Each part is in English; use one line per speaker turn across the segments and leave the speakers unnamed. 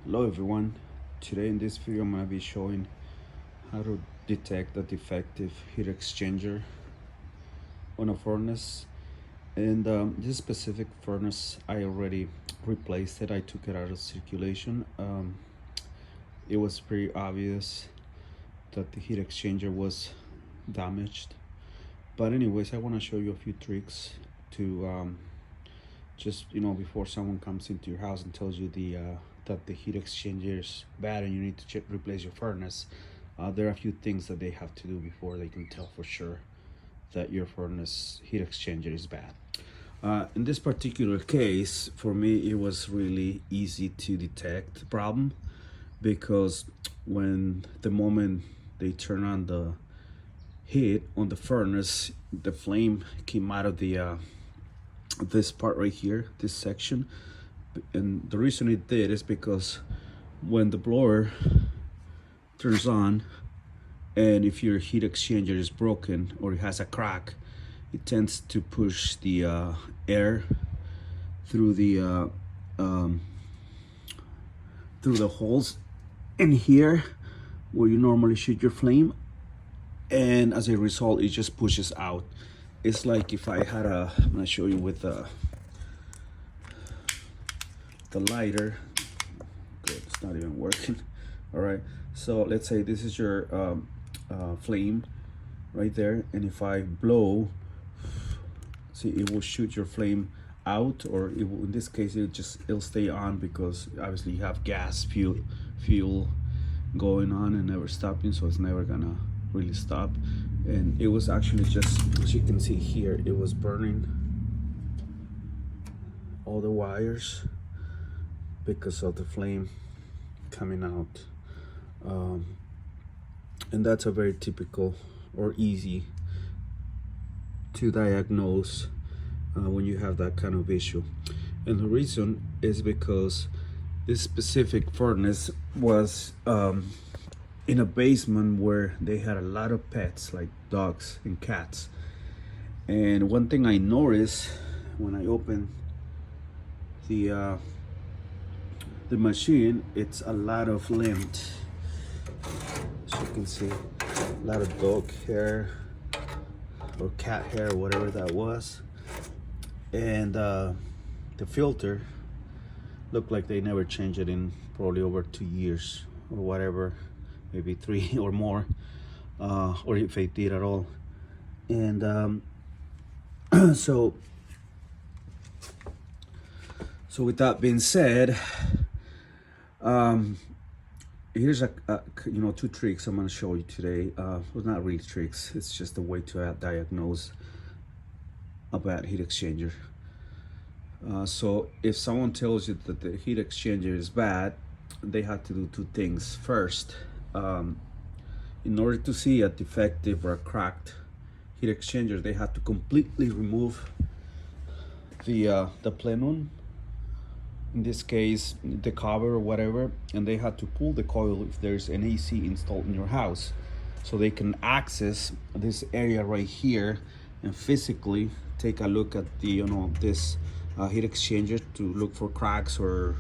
Hello everyone. Today in this video I'm going to be showing how to detect a defective heat exchanger on a furnace. And this specific furnace I already replaced it. I took it out of circulation. It was pretty obvious that the heat exchanger was damaged. But anyways, I want to show you a few tricks to just before someone comes into your house and tells you that the heat exchanger is bad and you need to replace your furnace. There are a few things that they have to do before they can tell for sure that your furnace heat exchanger is bad. In this particular case, for me, it was really easy to detect the problem because when the moment they turn on the heat on the furnace, the flame came out of the this part right here, this section. And the reason it did is because when the blower turns on, and if your heat exchanger is broken or it has a crack, it tends to push the air through the holes in here where you normally shoot your flame, and as a result it just pushes out. It's like if I had I'm gonna show you with the lighter. Good, it's not even working. All right, so let's say this is your flame right there, and if I blow, see, it will shoot your flame out, or it will, in this case it'll stay on because obviously you have gas fuel going on and never stopping, so it's never gonna really stop. And it was actually just, as you can see here, it was burning all the wires because of the flame coming out. And that's a very typical or easy to diagnose when you have that kind of issue. And the reason is because this specific furnace was in a basement where they had a lot of pets like dogs and cats. And one thing I noticed when I opened the machine, it's a lot of lint. As you can see, a lot of dog hair or cat hair, whatever that was. And the filter looked like they never changed it in probably over 2 years or whatever, maybe 3 or more, or if they did at all. And so with that being said, here's two tricks I'm going to show you today. Well, not really tricks, it's just a way to diagnose a bad heat exchanger. So if someone tells you that the heat exchanger is bad, they have to do two things. First, in order to see a defective or a cracked heat exchanger, they have to completely remove the plenum, in this case the cover or whatever, and they have to pull the coil if there's an AC installed in your house, so they can access this area right here and physically take a look at the this heat exchanger to look for cracks or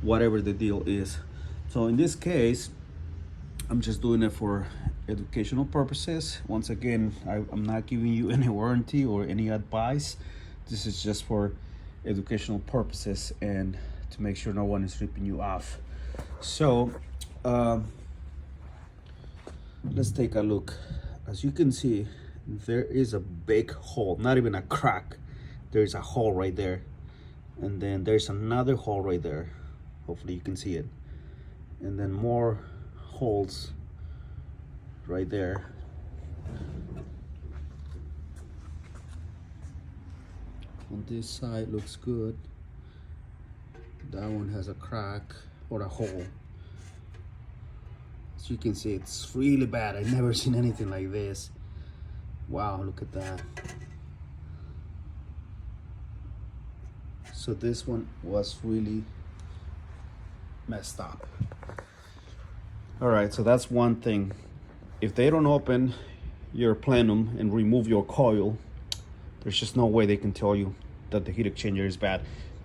whatever the deal is. So in this case, I'm just doing it for educational purposes. Once again, I'm not giving you any warranty or any advice. This is just for educational purposes and to make sure no one is ripping you off. So let's take a look. As you can see, there is a big hole, not even a crack. There's a hole right there, and then there's another hole right there. Hopefully you can see it, and then more holes right there. On this side looks good. That one has a crack or a hole. As you can see, it's really bad. I've never seen anything like this. Wow, look at that. So this one was really messed up. All right, so that's one thing. If they don't open your plenum and remove your coil, there's just no way they can tell you that the heat exchanger is bad.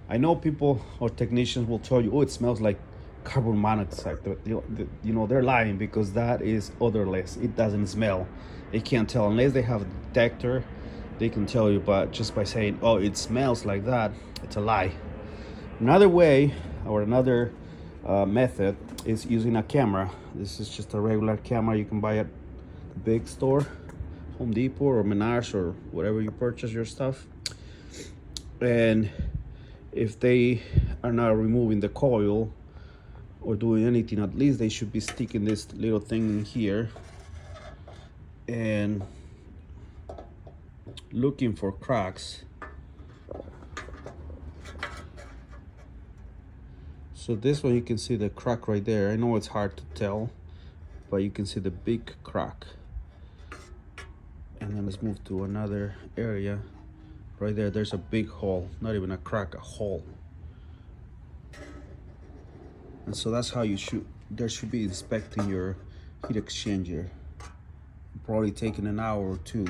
I know people or technicians will tell you, oh, it smells like carbon monoxide. They're lying, because that is odorless. It doesn't smell. They can't tell unless they have a detector. They can tell you, but just by saying, "Oh, it smells like that," it's a lie. Another way, or another method, is using a camera. This is just a regular camera you can buy at the big store, Home Depot or Menards or whatever you purchase your stuff. And if they are not removing the coil or doing anything, at least they should be sticking this little thing in here and looking for cracks. So this one, you can see the crack right there. I know it's hard to tell, but you can see the big crack. And then let's move to another area. Right there, there's a big hole, not even a crack, a hole. And so that's how you should be inspecting your heat exchanger. Probably taking an hour or two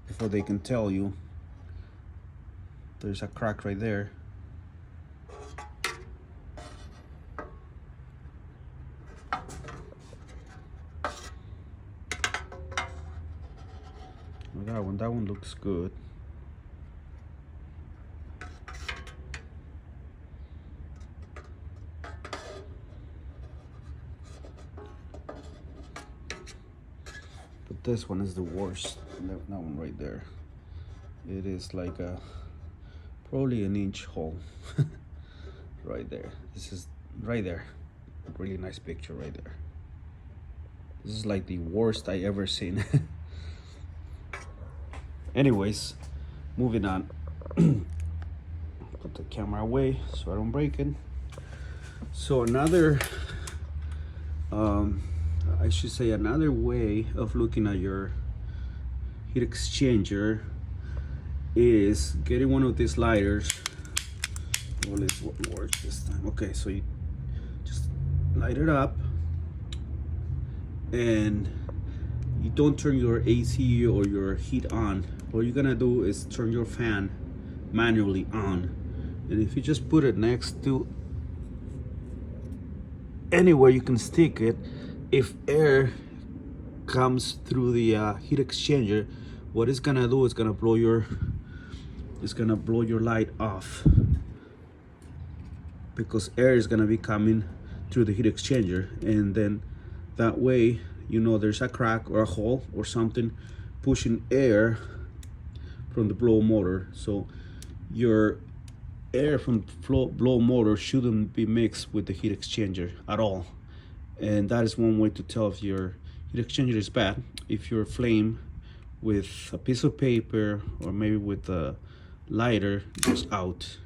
before they can tell you there's a crack right there. That one looks good. But this one is the worst. That one right there. It is like probably an inch hole. Right there. This is right there. Really nice picture right there. This is like the worst I ever seen. Anyways, moving on. Put the camera away so I don't break it. So another I should say another way of looking at your heat exchanger is getting one of these lighters. Well, it's what works this time. Okay, so you just light it up, and you don't turn your AC or your heat on. What you're gonna do is turn your fan manually on, and if you just put it next to anywhere you can stick it, if air comes through the heat exchanger, what it's gonna do is gonna blow your light off, because air is gonna be coming through the heat exchanger, and then that way you know there's a crack or a hole or something pushing air from the blow motor. So your air from blow motor shouldn't be mixed with the heat exchanger at all, and that is one way to tell if your heat exchanger is bad. If your flame with a piece of paper or maybe with a lighter goes out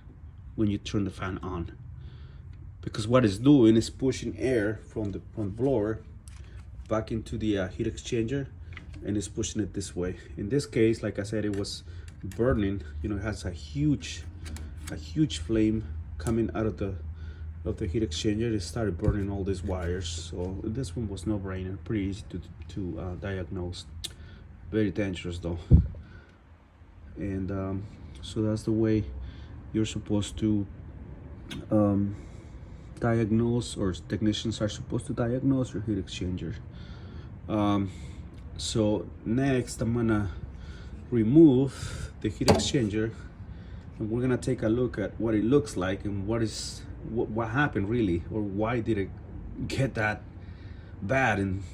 when you turn the fan on, because what it's doing is pushing air from the blower back into the heat exchanger, and it's pushing it this way. In this case, like I said, it was burning. You know, it has a huge flame coming out of the heat exchanger. It started burning all these wires. So this one was no brainer, pretty easy to diagnose. Very dangerous though. And so that's the way you're supposed to diagnose, or technicians are supposed to diagnose your heat exchanger. So next I'm gonna remove the heat exchanger, and we're gonna take a look at what it looks like and what happened really, or why did it get that bad in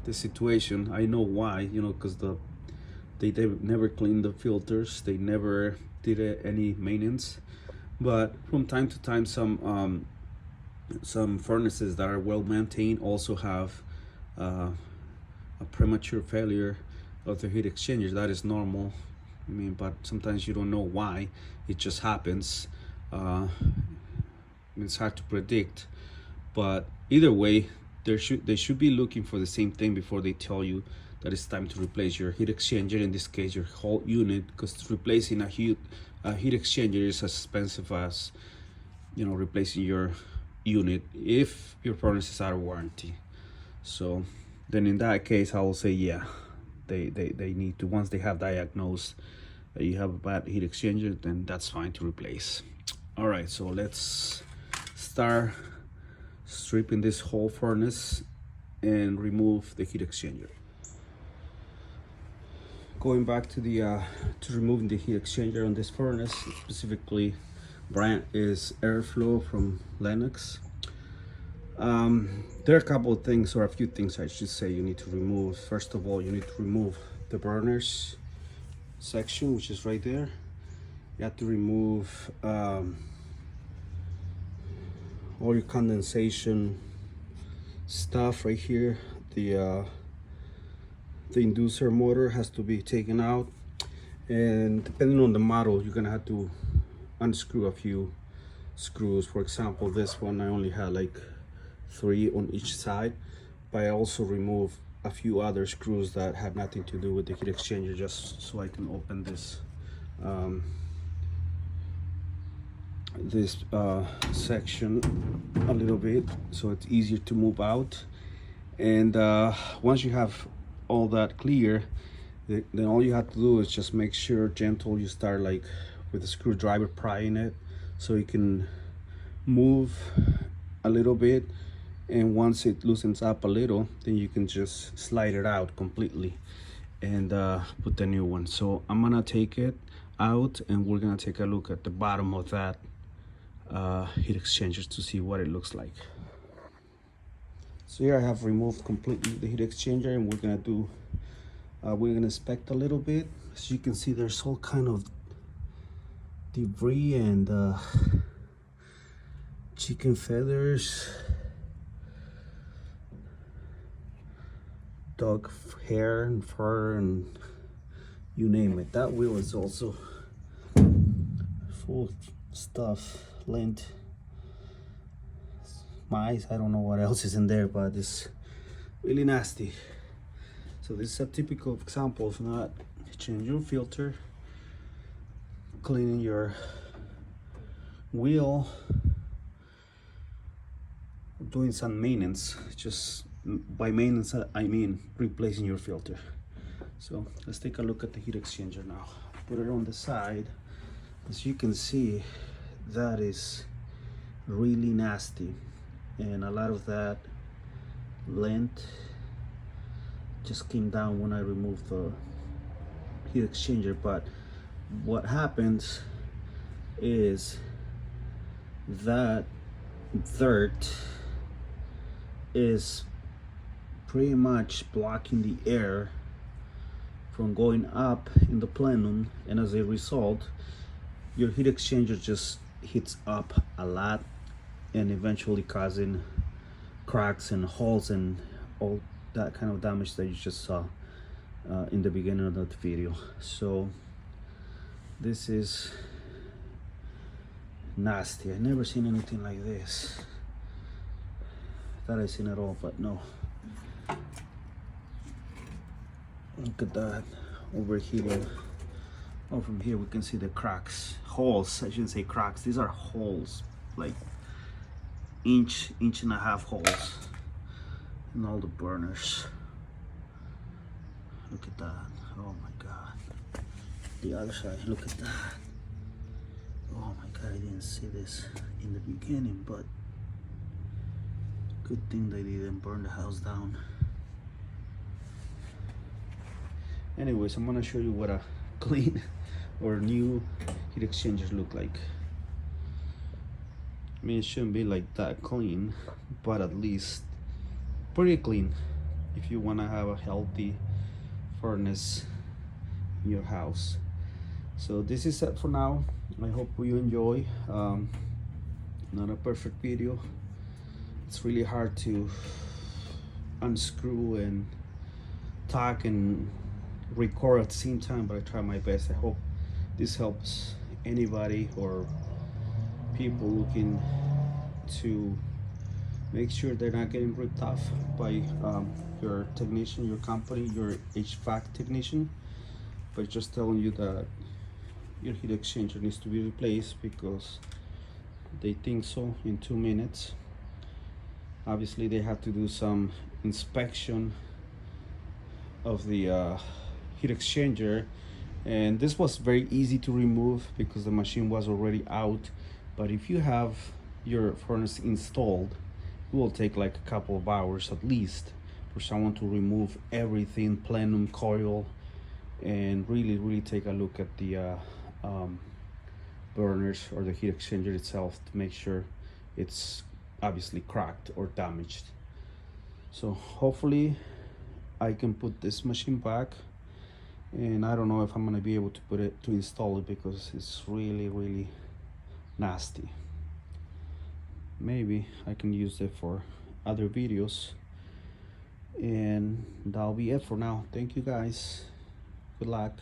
this situation. I know why, because they never cleaned the filters, they never did any maintenance. But from time to time, some furnaces that are well maintained also have a premature failure of the heat exchangers. That is normal. I mean, but sometimes you don't know why. It just happens. It's hard to predict. But either way, they should be looking for the same thing before they tell you that it's time to replace your heat exchanger. In this case, your whole unit, because replacing a heat exchanger is as expensive as replacing your unit if your furnace is out of warranty. So then in that case, I will say, yeah, they need to, once they have diagnosed that you have a bad heat exchanger, then that's fine to replace. All right, so let's start stripping this whole furnace and remove the heat exchanger. Going back to the to removing the heat exchanger on this furnace, specifically brand is Airflow from Lennox. There are a couple of things, or a few things I should say, you need to remove. First of all, you need to remove the burners section, which is right there. You have to remove all your condensation stuff right here. The inducer motor has to be taken out, and depending on the model, you're gonna have to unscrew a few screws. For example, this one I only had like 3 on each side, but I also remove a few other screws that have nothing to do with the heat exchanger, just so I can open this section a little bit, so it's easier to move out. And once you have all that clear, then all you have to do is just make sure gentle, you start like with a screwdriver prying it so you can move a little bit, and once it loosens up a little, then you can just slide it out completely and put the new one. So I'm gonna take it out and we're gonna take a look at the bottom of that heat exchanger to see what it looks like. So here I have removed completely the heat exchanger, and we're gonna inspect a little bit. As you can see, there's all kind of debris and chicken feathers, dog hair and fur, and you name it. That wheel is also full of stuff, lint, mice, I don't know what else is in there, but it's really nasty. So this is a typical example of not changing your filter, cleaning your wheel, doing some maintenance. Just by maintenance I mean replacing your filter. So let's take a look at the heat exchanger now. Put it on the side. As you can see, that is really nasty, and a lot of that lint just came down when I removed the heat exchanger. But what happens is that dirt is pretty much blocking the air from going up in the plenum, and as a result your heat exchanger just heats up a lot and eventually causing cracks and holes and all that kind of damage that you just saw in the beginning of that video. So this is nasty. I never seen anything like this. Thought I seen it all, but no. Look at that overheating. Oh, from here we can see the cracks, holes. I shouldn't say cracks. These are holes, like inch and a half holes in all the burners. Look at that. Oh my God. The other side. Look at that. Oh my God, I didn't see this in the beginning, but good thing they didn't burn the house down. Anyways, I'm gonna show you what a clean or new heat exchangers look like. I mean, it shouldn't be like that clean, but at least pretty clean if you want to have a healthy furnace in your house. So this is it for now. I hope you enjoy. Not a perfect video. It's really hard to unscrew and talk and record at the same time, but I try my best. I hope this helps anybody or people looking to make sure they're not getting ripped off by your technician, your company, your HVAC technician, but just telling you that your heat exchanger needs to be replaced because they think so in 2 minutes. Obviously they have to do some inspection of the heat exchanger, and this was very easy to remove because the machine was already out. But if you have your furnace installed will take like a couple of hours at least for someone to remove everything, plenum, coil, and really take a look at the um, burners or the heat exchanger itself to make sure it's obviously cracked or damaged. So hopefully I can put this machine back, and I don't know if I'm gonna be able to install it because it's really nasty. Maybe I can use it for other videos, and that'll be it for now. Thank you guys. Good luck.